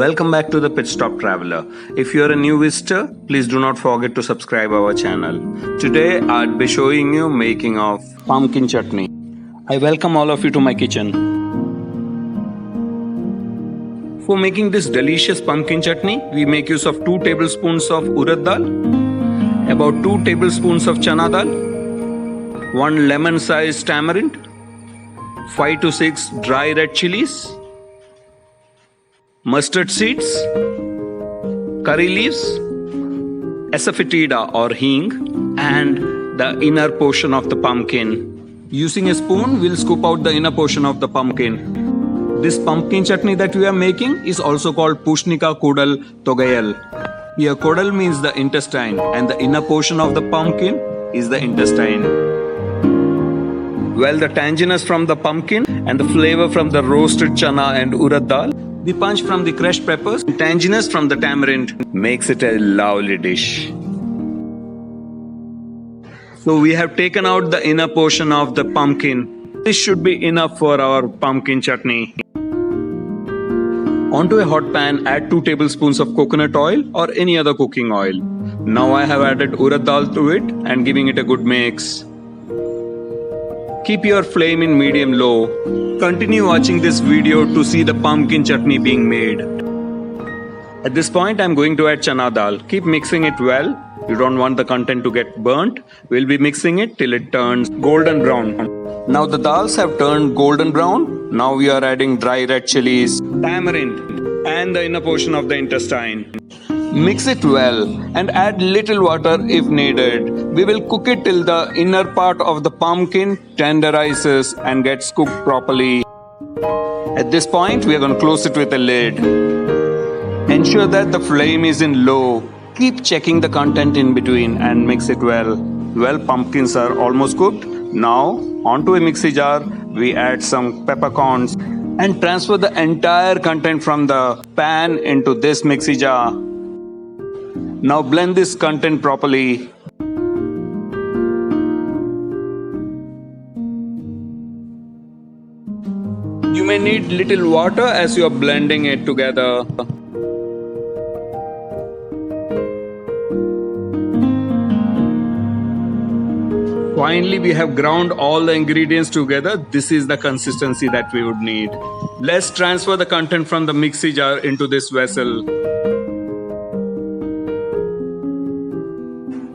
Welcome back to the Pit Stop Traveler. If you are a new visitor, please do not forget to subscribe our channel. Today I'll be showing you making of pumpkin chutney. I welcome all of you to my kitchen. For making this delicious pumpkin chutney, we make use of 2 tablespoons of urad dal, about 2 tablespoons of chana dal, 1 lemon-sized tamarind, 5 to 6 dry red chilies, mustard seeds, curry leaves, asafoetida or hing, and the inner portion of the pumpkin. Using a spoon, we'll scoop out the inner portion of the pumpkin. This pumpkin chutney that we are making is also called Pushnika Kodal Togayal. Here Kodal means the intestine and the inner portion of the pumpkin is the intestine. Well, the tanginess from the pumpkin and the flavor from the roasted chana and urad dal, the punch from the crushed peppers, and tanginess from the tamarind makes it a lovely dish. So we have taken out the inner portion of the pumpkin. This should be enough for our pumpkin chutney. Onto a hot pan, add 2 tablespoons of coconut oil or any other cooking oil. Now I have added urad dal to it and giving it a good mix. Keep your flame in medium-low. Continue watching this video to see the pumpkin chutney being made. At this point, I'm going to add chana dal. Keep mixing it well. You don't want the content to get burnt. We'll be mixing it till it turns golden brown. Now the dals have turned golden brown. Now we are adding dry red chilies, tamarind, and the inner portion of the intestine. Mix it well and add little water if needed. We will cook it till the inner part of the pumpkin tenderizes and gets cooked properly. At this point, we are going to close it with a lid. Ensure that the flame is in low. Keep checking the content in between and mix it well. Well, pumpkins are almost cooked. Now, onto a mixie jar, we add some peppercorns and transfer the entire content from the pan into this mixie jar. Now blend this content properly. You may need little water as you are blending it together. Finally, we have ground all the ingredients together. This is the consistency that we would need. Let's transfer the content from the mixie jar into this vessel.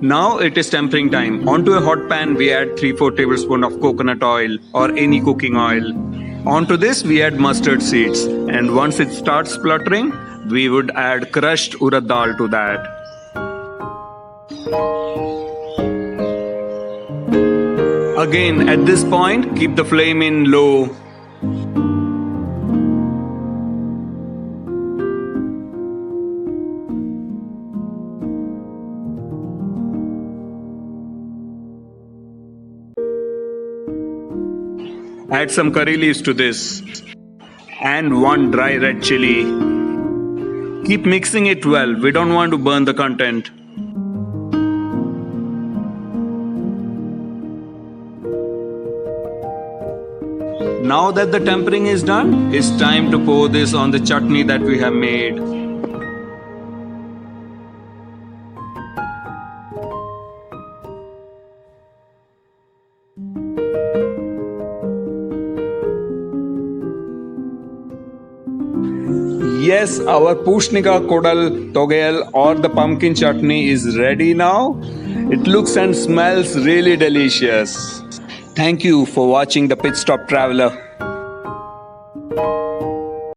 Now it is tempering time. Onto a hot pan, we add 3-4 tablespoons of coconut oil or any cooking oil. Onto this, we add mustard seeds. And once it starts spluttering, we would add crushed urad dal to that. Again, at this point, keep the flame in low. Add some curry leaves to this and 1 dry red chili. Keep mixing it well. We don't want to burn the content. Now that the tempering is done, it's time to pour this on the chutney that we have made. Yes, our Pushnika Kodal Togayal or the pumpkin chutney is ready now. It looks and smells really delicious. Thank you for watching the Pit Stop Traveler.